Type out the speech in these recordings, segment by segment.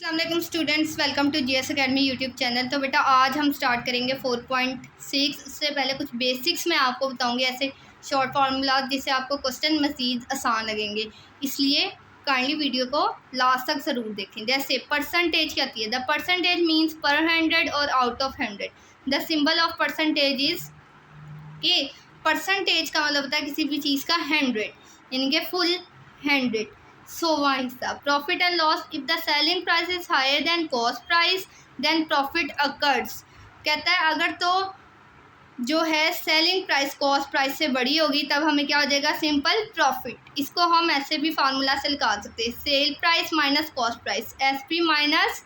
अस्सलाम students, welcome to GS academy YouTube channel. तो बेटा आज हम स्टार्ट करेंगे 4.6। उससे पहले कुछ बेसिक्स मैं आपको बताऊंगी, ऐसे शॉर्ट फार्मूला जिससे आपको क्वेश्चन मज़ीद आसान लगेंगे, इसलिए काइंडली वीडियो को लास्ट तक ज़रूर देखें। जैसे परसेंटेज क्या होती है? द परसेंटेज मीन्स पर 100 और out of 100। The symbol of percentage is के परसेंटेज का मतलब होता है किसी भी चीज़ का 100, यानी कि फुल 100। सो वहाँ हिस्सा profit and loss. If the selling price is higher than cost price then profit occurs. कहता है अगर तो जो है सेलिंग प्राइस कॉस्ट प्राइस से बड़ी होगी तब हमें क्या हो जाएगा? Simple profit. इसको हम ऐसे भी फार्मूला से निकाल सकते हैं, sell price minus cost price, SP minus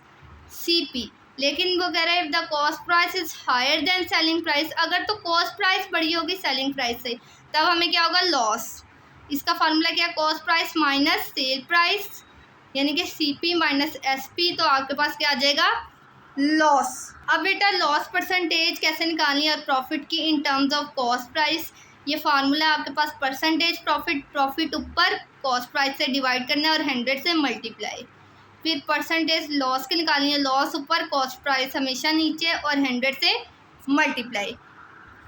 CP. लेकिन वो कह रहा है if the cost price is higher than selling price, अगर तो कॉस्ट प्राइस बड़ी होगी सेलिंग प्राइस से तब हमें क्या होगा? लॉस। इसका फार्मूला क्या? Cost price minus sale price, यानी कि सीपी माइनस एसपी, तो आपके पास क्या आ जाएगा? लॉस। अब बेटा लॉस परसेंटेज कैसे निकालनी है और प्रॉफिट की in terms of cost price. ये फार्मूला आपके पास परसेंटेज प्रॉफिट ऊपर कॉस्ट प्राइस से डिवाइड करना है और 100 से मल्टीप्लाई। फिर परसेंटेज लॉस की निकालनी है, लॉस ऊपर कॉस्ट प्राइस हमेशा नीचे और 100 से मल्टीप्लाई।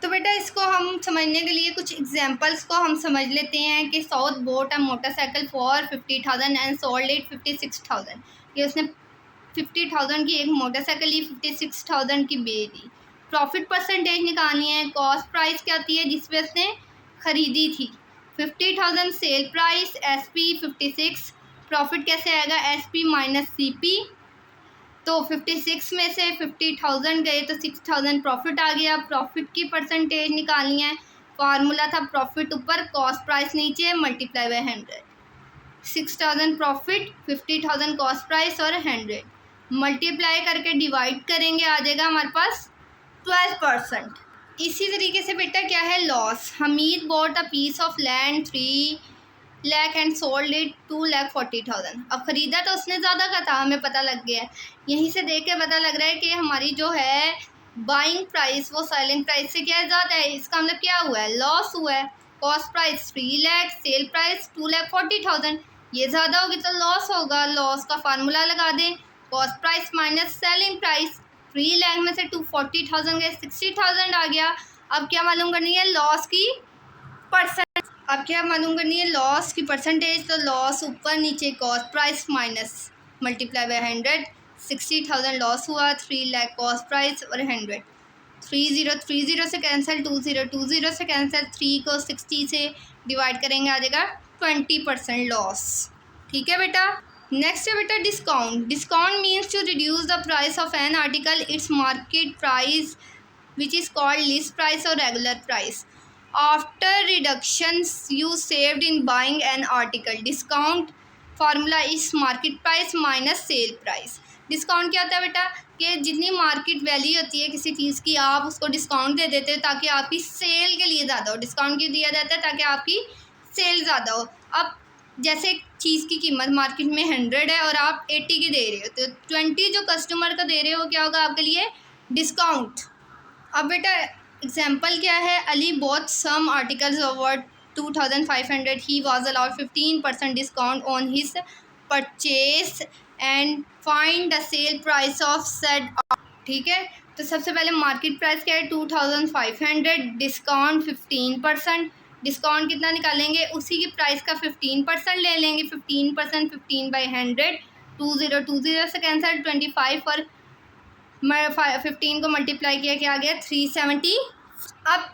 तो बेटा इसको हम समझने के लिए कुछ एग्जांपल्स को हम समझ लेते हैं कि south boat a motorcycle for 50,000 and sold it 56,000। ये उसने 50,000 की एक मोटरसाइकिल ली, 56,000 की बेच दी। प्रॉफिट परसेंटेज निकालनी है, कॉस्ट प्राइस क्या होती है जिस पे उसने ख़रीदी थी, 50,000 सेल प्राइस, एसपी 56। प्रॉफिट कैसे आएगा? SP minus CP. तो 56 में से 50,000 गए तो 6,000 प्रॉफिट आ गया। प्रॉफिट की परसेंटेज निकालनी है, फार्मूला था प्रॉफिट ऊपर कॉस्ट प्राइस नीचे multiply by 100। 6,000 profit, 50,000 cost price और 100 मल्टीप्लाई करके डिवाइड करेंगे, आ जाएगा हमारे पास 12%। इसी तरीके से बेटा क्या है? Loss. Hamid bought a piece of land 3 lakh and sold it 2,40,000। अब ख़रीदा तो उसने ज़्यादा का था, हमें पता लग गया है। यहीं से देख के पता लग रहा है कि हमारी जो है बाइंग प्राइस वो सेलिंग प्राइस से क्या है? ज़्यादा है। इसका मतलब क्या हुआ है? लॉस हुआ है। Cost price 3 lakh, sale price 2,40,000, ये ज़्यादा होगी तो लॉस होगा। लॉस का फार्मूला लगा दें, cost price minus selling price. 3 lakh में से 240,000 गए, 60,000 आ गया। अब क्या मालूम करनी है? लॉस की परसेंट। अब क्या मालूम करनी है? लॉस की परसेंटेज। तो लॉस ऊपर नीचे cost price minus multiply by 100। 60,000 loss हुआ, 3 लाख कॉस्ट प्राइस और 100। 30 से कैंसिल, 20 से कैंसिल, 3 को 60 से डिवाइड करेंगे, आ जाएगा 20% लॉस। ठीक है बेटा। नेक्स्ट है बेटा discount. Discount means to reduce the price of an article its market price which is called list price और regular price. After reductions you saved in buying an article. Discount formula is market price minus sale price. Discount क्या होता है बेटा? कि जितनी market value होती है किसी चीज़ की, आप उसको डिस्काउंट दे देते हो ताकि आपकी सेल के लिए ज़्यादा हो। डिस्काउंट क्यों दिया जाता है? ताकि आपकी सेल ज़्यादा हो। अब जैसे चीज़ की कीमत मार्केट में 100 है और आप 80 की दे रहे हो, तो 20 जो कस्टमर का दे रहे हो क्या होगा आपके लिए? डिस्काउंट। अब बेटा एग्जाम्पल क्या है? Ali bought some articles over 2,500, he was allowed 15% discount on his purchase and find the sale price of said. ठीक है, तो सबसे पहले मार्केट प्राइस क्या है? 2,500, डिस्काउंट 15%। डिस्काउंट कितना निकालेंगे? उसी की प्राइस का 15% ले लेंगे। 15% 15 बाई 100, 20 से कैंसिल, 25 और 15 को मल्टीप्लाई किया, क्या आ गया? 370। अब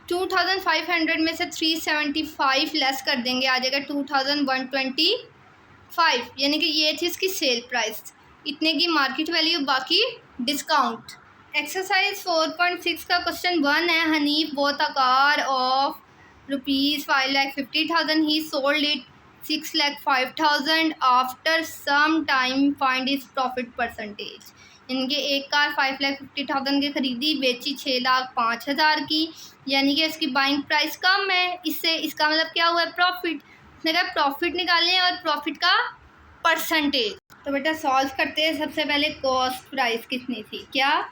2,500 में से 375 लेस कर देंगे, आ जाएगा 2,125, यानी कि ये थी इसकी सेल प्राइस, इतने की मार्केट वैल्यू, बाकी डिस्काउंट। एक्सरसाइज 4.6 का क्वेश्चन 1 है। Hanif bought a car of ₹5,50,000, he sold it 6,05,000 after some time, find is profit percentage. इनके एक कार 5,50,000 की खरीदी, बेची 6,05,000 की, यानी कि इसकी बाइंग प्राइस कम है। इससे इसका मतलब क्या हुआ है? प्रॉफिट। उसने कहा प्रॉफिट निकालें और प्रॉफिट का परसेंटेज। तो बेटा सॉल्व करते हैं। सबसे पहले कॉस्ट प्राइस कितनी थी? क्या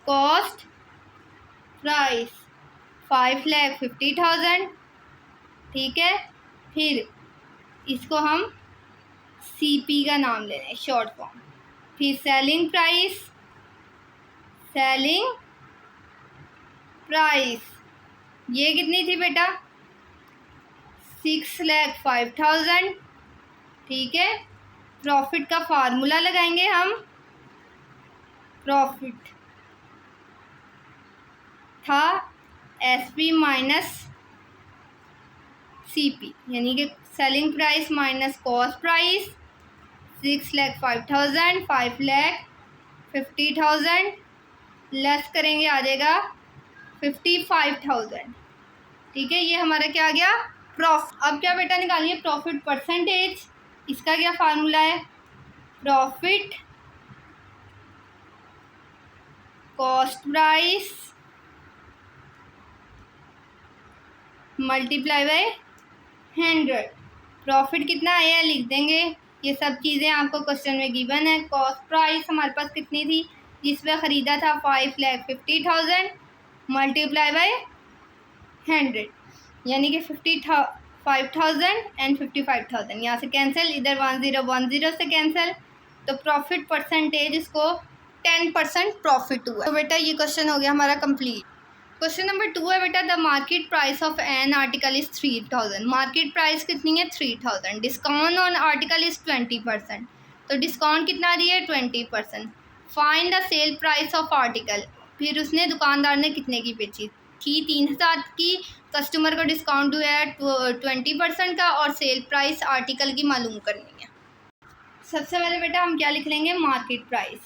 कॉस्ट प्राइस? 5,50,000। ठीक है, फिर इसको हम CP का नाम लेना है, शॉर्ट फॉर्म। फिर सेलिंग प्राइस ये कितनी थी बेटा? 6,05,000। ठीक है, प्रॉफिट का फार्मूला लगाएंगे हम। प्रॉफिट था SP माइनस CP, यानी कि selling price minus cost price. 6,05,000 5,50,000 less करेंगे आ जाएगा 55,000। ठीक है, ये हमारा क्या आ गया? प्रॉफिट। अब क्या बेटा निकालिए? Profit percentage. इसका क्या फार्मूला है? Profit cost price multiply by 100। Profit कितना आया लिख देंगे। ये सब चीज़ें आपको क्वेश्चन में गिवन है। कॉस्ट प्राइस हमारे पास कितनी थी जिसमें ख़रीदा था? 5,50,000 मल्टीप्लाई बाय 100, यानी कि 55,000 एंड 55,000। यहाँ से कैंसिल, इधर 10 से कैंसिल, तो प्रॉफिट परसेंटेज इसको 10% प्रॉफिट हुआ। तो बेटा ये क्वेश्चन हो गया हमारा कंप्लीट। क्वेश्चन नंबर 2 है बेटा, the market price of an article is 3,000। Market price कितनी है? 3,000। Discount on article is 20%। तो डिस्काउंट कितना दिया है? 20%। Find the sale price of article. फिर उसने दुकानदार ने कितने की बेची थी? 3,000 की। कस्टमर को डिस्काउंट हुआ है 20% का, और सेल प्राइस आर्टिकल की मालूम करनी है। सबसे पहले बेटा हम क्या लिख लेंगे? Market price.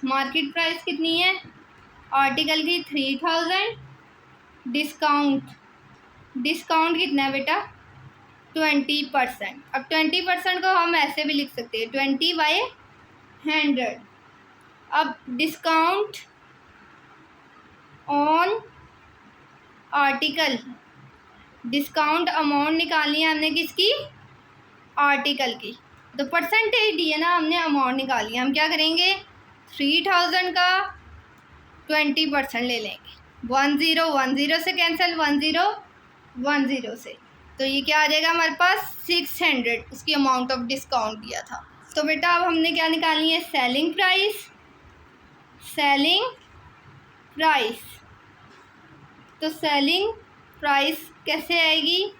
मार्केट प्राइस कितनी है आर्टिकल की? 3,000। डिस्काउंट कितना है बेटा? 20%। अब 20% को हम ऐसे भी लिख सकते हैं, 20/100। अब discount on article, discount amount निकालनी है हमने किसकी? आर्टिकल की। तो परसेंटेज दी है ना, हमने अमाउंट निकाली है। हम क्या करेंगे? 3,000 का 20% ले लेंगे। 10 से कैंसिल, 10 से, तो ये क्या आ जाएगा हमारे पास? 600 उसकी अमाउंट ऑफ डिस्काउंट दिया था। तो बेटा अब हमने क्या निकालनी है? Selling price. तो सेलिंग प्राइस कैसे आएगी?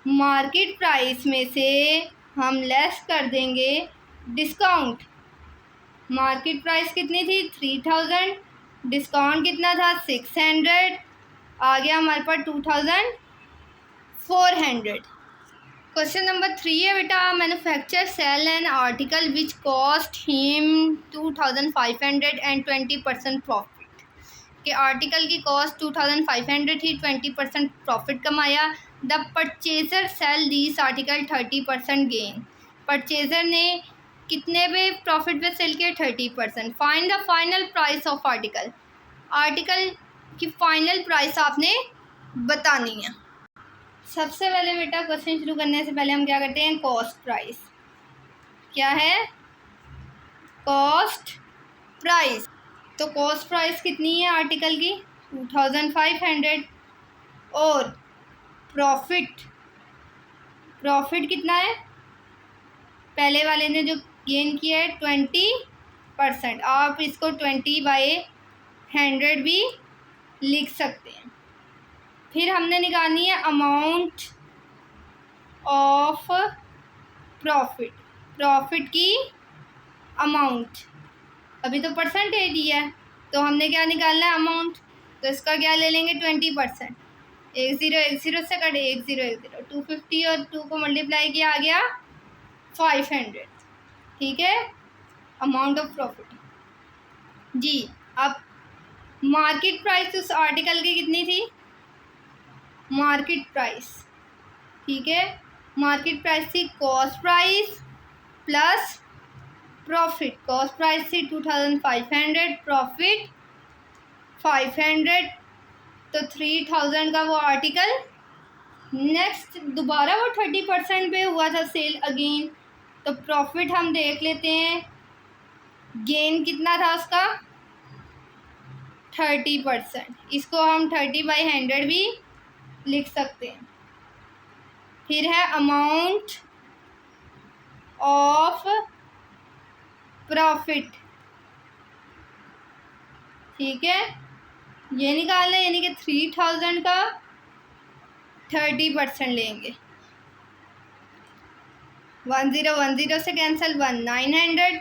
मार्केट प्राइस में से हम लेस कर देंगे डिस्काउंट। मार्केट प्राइस कितनी थी? 3,000। डिस्काउंट कितना था? 600। आ गया हमारे पास 2,400। क्वेश्चन नंबर 3 है बेटा, manufacture sell an article which cost him 2,500 and 20% profit. कि आर्टिकल की कॉस्ट 2,500 थी, 20% प्रॉफिट कमाया। The purchaser sell this article 30% gain. Purchaser ने कितने पे प्रॉफिट पे सेल किया? 30%। Find the final price of article. Article की फाइनल प्राइस आपने बतानी है। सबसे पहले बेटा क्वेश्चन शुरू करने से पहले हम क्या करते हैं? Cost price. क्या है? Cost price. तो कॉस्ट प्राइस कितनी है आर्टिकल की? 2,500। और प्रॉफिट कितना है? पहले वाले ने जो गेन किया है 20%। आप इसको 20/100 भी लिख सकते हैं। फिर हमने निकालनी है अमाउंट ऑफ प्रॉफिट की अमाउंट। अभी तो परसेंटेज ही है, तो हमने क्या निकालना है? अमाउंट। तो इसका क्या ले लेंगे? 20%। 10 से कटे 10 250 और 2 को मल्टीप्लाई किया आ गया 500। ठीक है, अमाउंट ऑफ प्रॉफिट जी। अब मार्केट प्राइस उस आर्टिकल की कितनी थी? मार्केट प्राइस, ठीक है, मार्केट प्राइस थी cost price plus profit. Cost price थी 2,500, प्रॉफिट 500, तो 3,000 का वो आर्टिकल। नेक्स्ट दोबारा वो 30% पे हुआ था सेल अगेन, तो प्रॉफिट हम देख लेते हैं। गेन कितना था उसका? 30%। इसको हम 30/100 भी लिख सकते हैं। फिर है अमाउंट ऑफ प्रॉफिट, ठीक है, ये निकालना है, यानी कि 3000 का 30% लेंगे। 1010 से कैंसिल 1900।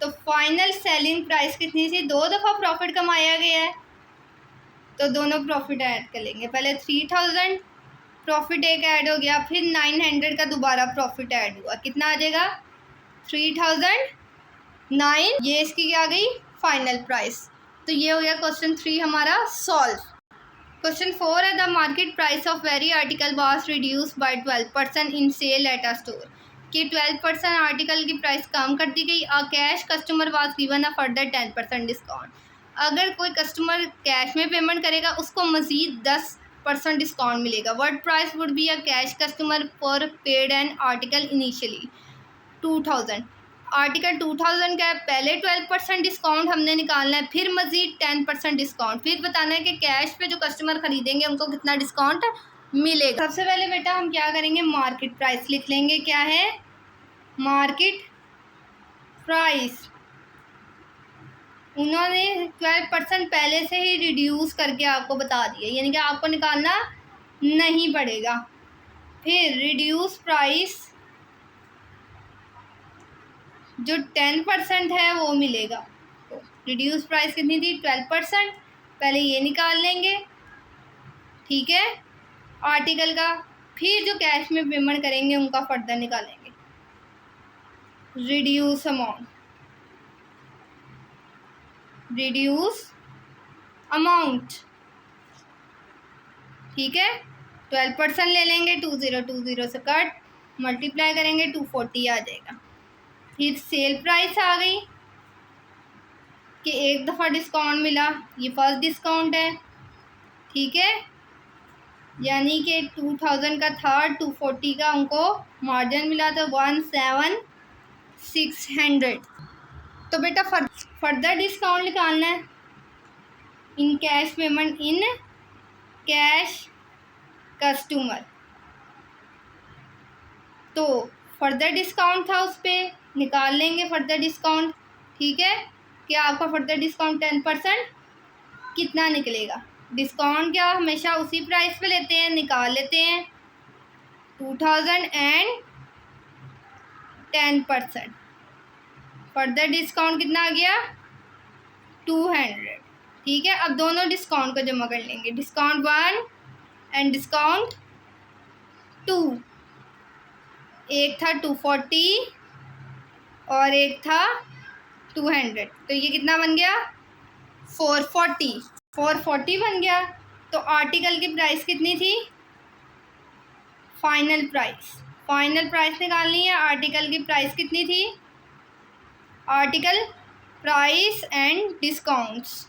तो फाइनल सेलिंग प्राइस कितनी थी? 2 दफ़ा प्रॉफिट कमाया गया है तो दोनों प्रॉफिट ऐड कर लेंगे। पहले 3000 प्रॉफिट एक ऐड हो गया, फिर 900 का दोबारा प्रॉफिट ऐड हुआ, कितना आ जाएगा? 3009। ये इसकी क्या आ गई? Final price. तो ये हो गया क्वेश्चन 3 हमारा सॉल्व। क्वेश्चन 4 है the market price of every article was reduce by 12% in sale at a store, कि 12% आर्टिकल की प्राइस कम कर दी गई। A cash customer was given a further 10% discount. अगर कोई कस्टमर कैश में पेमेंट करेगा उसको मज़ीद 10% डिस्काउंट मिलेगा। What price would be a cash customer for paid an article initially? 2000। Article 2000 का है, पहले 12% डिस्काउंट हमने निकालना है, फिर मज़ीद 10% डिस्काउंट, फिर बताना है कि कैश पे जो कस्टमर ख़रीदेंगे उनको कितना डिस्काउंट मिलेगा। सबसे पहले बेटा हम क्या करेंगे? मार्केट प्राइस लिख लेंगे। क्या है? Market price. उन्होंने 12% पहले से ही रिड्यूस करके आपको बता दिया, यानी कि आपको निकालना नहीं पड़ेगा। फिर रिड्यूस प्राइस जो 10% है वो मिलेगा। तो रिड्यूस प्राइस कितनी थी? 12%। पहले ये निकाल लेंगे, ठीक है, आर्टिकल का। फिर जो कैश में पेमेंट करेंगे उनका फर्दर निकालेंगे। रिड्यूस अमाउंट, रिड्यूस अमाउंट, ठीक है, 12% ले लेंगे, 2020 से कट, मल्टीप्लाई करेंगे 240 आ जाएगा। फिर सेल प्राइस आ गई कि एक दफ़ा डिस्काउंट मिला, ये फर्स्ट डिस्काउंट है, ठीक है, यानी कि 2000 का था, 240 का उनको मार्जिन मिला तो 17600। तो बेटा फर्दर डिस्काउंट निकालना है in cash payment, in cash customer. तो फर्दर डिस्काउंट था, उस पर निकाल लेंगे फर्दर डिस्काउंट, ठीक है, कि आपका फर्दर डिस्काउंट 10% कितना निकलेगा। डिस्काउंट क्या हमेशा उसी प्राइस पे लेते हैं, निकाल लेते हैं 2000 एंड 10%। फर्दर डिस्काउंट कितना आ गया? 200, ठीक है। अब दोनों डिस्काउंट को जमा कर लेंगे, डिस्काउंट 1 एंड डिस्काउंट 2। एक था 240 और एक था 200, तो ये कितना बन गया? 440 बन गया। तो आर्टिकल की प्राइस कितनी थी? फाइनल प्राइस निकालनी है। आर्टिकल की प्राइस कितनी थी? Article price and discounts.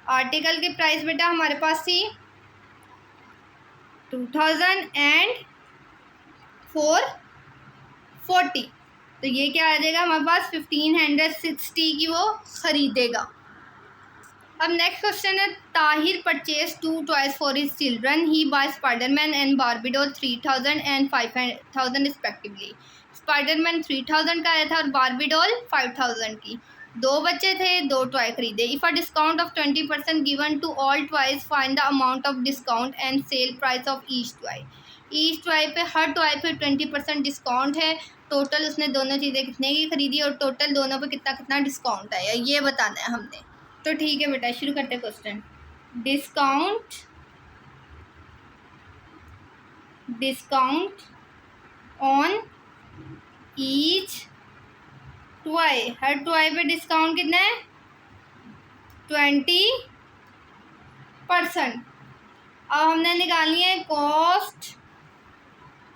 Article की प्राइस बेटा हमारे पास थी 2000 एंड 440, तो ये क्या आ जाएगा हमारे पास? 1560 की वो ख़रीदेगा। अब नेक्स्ट क्वेश्चन है Tahir purchase 2 toys for his children, he buy Spiderman and Barbie doll 3000 and 5000 respectively. Spiderman 3000 का आया था और बारबी डॉल 5000 की। दो बच्चे थे, दो टॉय खरीदे। If a discount of 20% given to all toys, find the amount of discount and sale price of each toy. Each toy पे, हर टॉय पे 20% डिस्काउंट है। टोटल उसने दोनों चीज़ें कितने की खरीदी और टोटल दोनों पे कितना कितना डिस्काउंट आया, ये बताना है हमने। तो ठीक है बेटा, शुरू करते हैं question. Discount on each toy, her toy पे डिस्काउंट कितना है? 20%। अब हमने निकालनी है कॉस्ट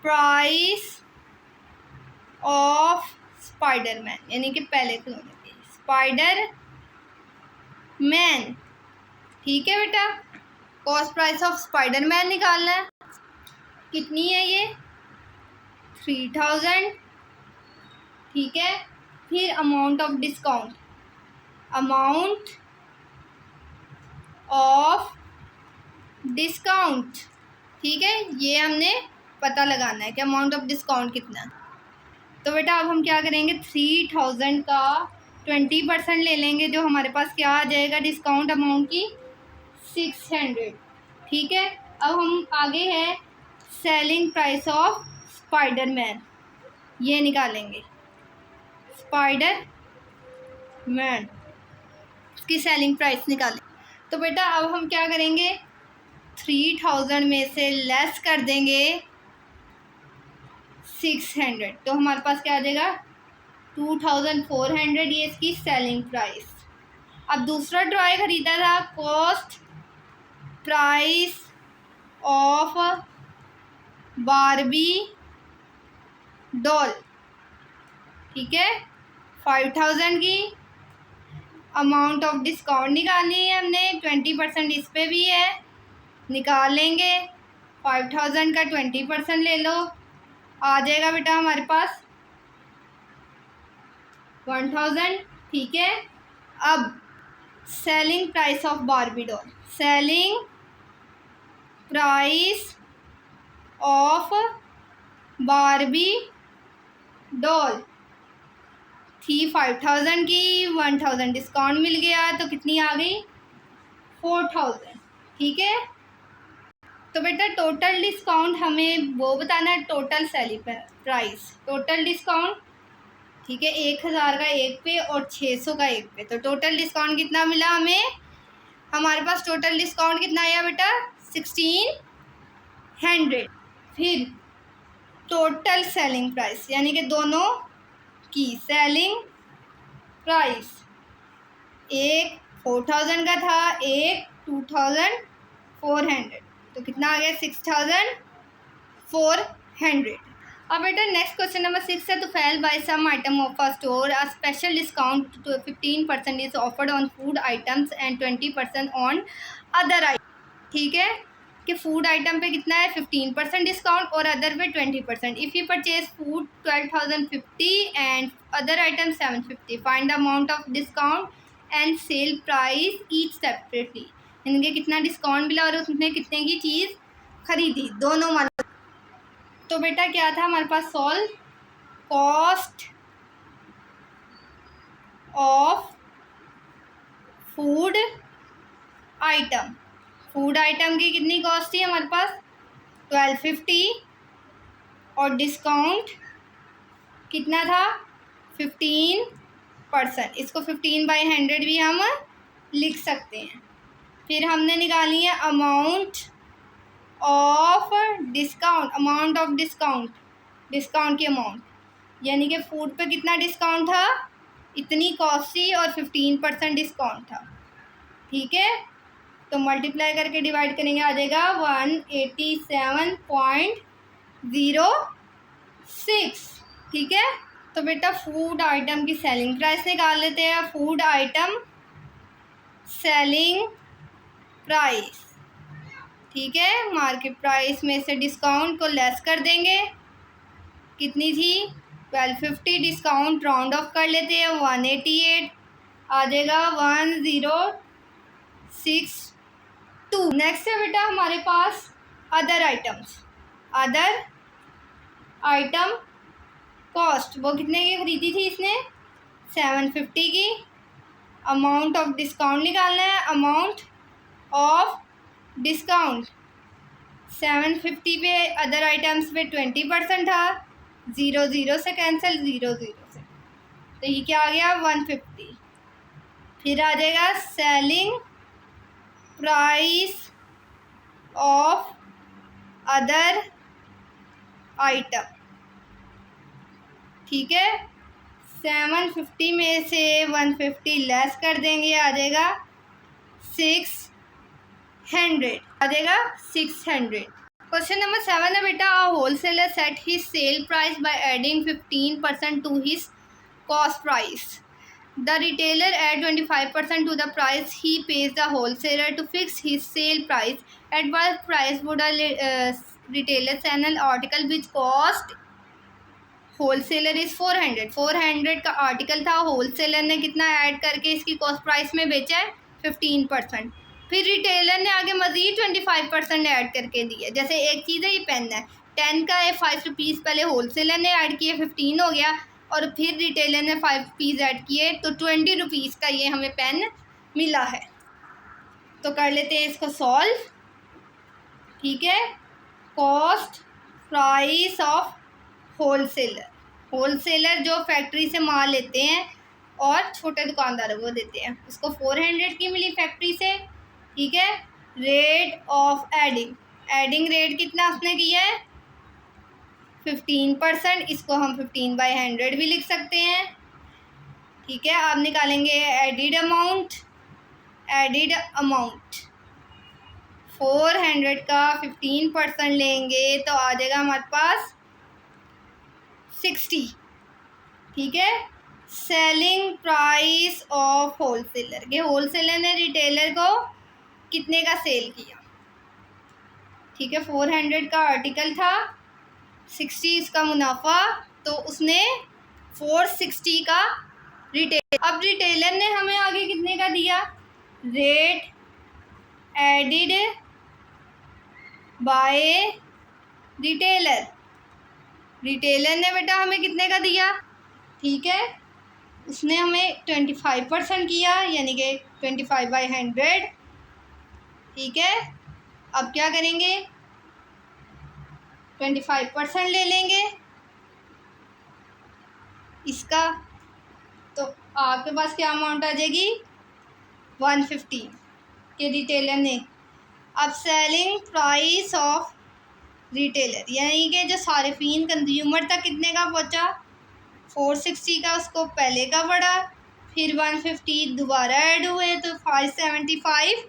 प्राइस ऑफ स्पाइडरमैन, यानी कि पहले खिलौने की स्पाइडरमैन, ठीक है बेटा। कॉस्ट प्राइस ऑफ स्पाइडरमैन निकालना है, कितनी है ये? 3000, ठीक है। फिर amount of discount, amount of discount, ठीक है, ये हमने पता लगाना है कि अमाउंट ऑफ डिस्काउंट कितना है। तो बेटा अब हम क्या करेंगे, 3000 का 20% ले लेंगे, जो हमारे पास क्या आ जाएगा डिस्काउंट अमाउंट की 600। ठीक है, अब हम आगे है सेलिंग प्राइस ऑफ स्पाइडरमैन, ये निकालेंगे। स्पाइडर मैन इसकी सेलिंग प्राइस निकालें। तो बेटा अब हम क्या करेंगे, 3000 में से लेस कर देंगे 600, तो हमारे पास क्या आ जाएगा 2400, ये इसकी सेलिंग प्राइस। अब दूसरा टॉय ख़रीदा था, cost price of Barbie doll, ठीक है, 5000 की। अमाउंट ऑफ डिस्काउंट निकालनी है हमने, 20% इस पे भी है, निकालेंगे। 5000 का 20% ले लो, आ जाएगा बेटा हमारे पास 1000। ठीक है, अब selling price of Barbie doll, selling price of Barbie doll थी 5000 की, 1000 डिस्काउंट मिल गया, तो कितनी आ गई 4000। ठीक है, तो बेटा टोटल डिस्काउंट हमें वो बताना है, total selling price, total discount. ठीक है, 1000 का एक पे और 600 का एक पे, तो टोटल डिस्काउंट कितना मिला हमें, हमारे पास टोटल डिस्काउंट कितना आया बेटा 1600। फिर टोटल सेलिंग प्राइस, यानी कि दोनों की सेलिंग प्राइस, एक 4000 का था, एक 2400, तो कितना आ गया 6400। अब बेटा नेक्स्ट क्वेश्चन नंबर 6 है, तो fail by some item of a store a special discount तो 15% is offered on food items and 20% on other item. ठीक है, कि फूड आइटम पे कितना है 15% डिस्काउंट और अदर पे 20%। If you purchase food 12,050 and other item 750, find the amount of discount and sale price each separately, इनके कितना डिस्काउंट मिला और उसने कितने की चीज़ खरीदी, दोनों मालूम। तो बेटा क्या था हमारे पास, solve cost of food item, food item की कितनी कॉस्ट थी हमारे पास 1250 और डिस्काउंट कितना था 15%, इसको 15/100 भी हम लिख सकते हैं। फिर हमने निकाली है amount of discount, amount of discount, discount की अमाउंट, यानी कि फूड पे कितना डिस्काउंट था, इतनी कॉस्ट थी और 15% डिस्काउंट था। ठीक है, तो मल्टीप्लाई करके डिवाइड करेंगे, आ जाएगा 187.06। ठीक है, तो बेटा फूड आइटम की सेलिंग प्राइस निकाल लेते हैं। फूड आइटम सेलिंग प्राइस, ठीक है, मार्केट प्राइस में से डिस्काउंट को लेस कर देंगे, कितनी थी 1250, डिस्काउंट राउंड ऑफ कर लेते हैं 188, आ जाएगा 1062। नेक्स्ट है बेटा हमारे पास other items, other item cost, वो कितने की खरीदी थी इसने 750 की। अमाउंट ऑफ डिस्काउंट निकालना है, अमाउंट ऑफ डिस्काउंट 750 पे अदर आइटम्स पे 20% था, 0 से कैंसिल, 0 से, तो ये क्या आ गया 150। फिर आ जाएगा selling price of other item, ठीक है, 750 में से 150 लेस कर देंगे, आ जाएगा 600, आ जाएगा 600। क्वेश्चन नंबर 7 है बेटा, a wholesaler set his sale price by adding 15% to his cost price. The retailer add 25% to the price he pays the wholesaler to fix his sale price. At what price would a retailer sell an article which cost wholesaler is 400? 400 का article था, wholesaler ने कितना add करके इसकी cost price में बेचा है 15%। फिर रिटेलर ने आगे मज़ीद 25% ऐड करके दिया। जैसे एक चीज़ है, ये पेन है, 10 का है, 5 रुपीज़ पहले होलसेलर ने ऐड किए, 15 हो गया, और फिर रिटेलर ने 5 रुपीज़ ऐड किए, तो 20 रुपीज़ का ये हमें पेन मिला है। तो कर लेते हैं इसको सॉल्व। ठीक है, कॉस्ट प्राइस ऑफ होलसेलर जो फैक्ट्री से माल लेते हैं और छोटे दुकानदारों को देते हैं, उसको 400 की मिली फैक्ट्री से। ठीक है, रेट ऑफ एडिंग रेट कितना उसने किया है 15%, इसको हम 15/100 भी लिख सकते हैं। ठीक है, आप निकालेंगे एडिड अमाउंट 400 का 15% लेंगे तो आ जाएगा हमारे पास 60। ठीक है, सेलिंग प्राइस ऑफ होलसेलर ने रिटेलर को कितने का सेल किया। ठीक है, 400 का आर्टिकल था, 60 इसका मुनाफा, तो उसने 460 का अब रिटेलर ने हमें आगे कितने का दिया, रेट एडिड बाय रिटेलर ने बेटा हमें कितने का दिया। ठीक है, उसने हमें 25% किया, यानी कि 25/100। ठीक है, अब क्या करेंगे 25% ले लेंगे इसका, तो आपके पास क्या अमाउंट आ जाएगी 150 के रिटेलर ने। अब सेलिंग प्राइस ऑफ रिटेलर, यानी कि जो सारिफीन कंज्यूमर तक कितने का पहुंचा 460 का, उसको पहले का पड़ा, फिर 150 दोबारा ऐड हुए तो 575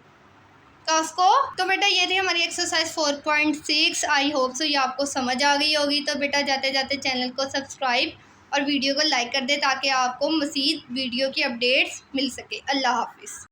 का उसको। तो बेटा ये थी हमारी एक्सरसाइज 4.6। आई होप सो ये आपको समझ आ गई होगी। तो बेटा जाते जाते चैनल को सब्सक्राइब और वीडियो को लाइक कर दे ताकि आपको मज़ीद वीडियो की अपडेट्स मिल सके। अल्लाह हाफिज़।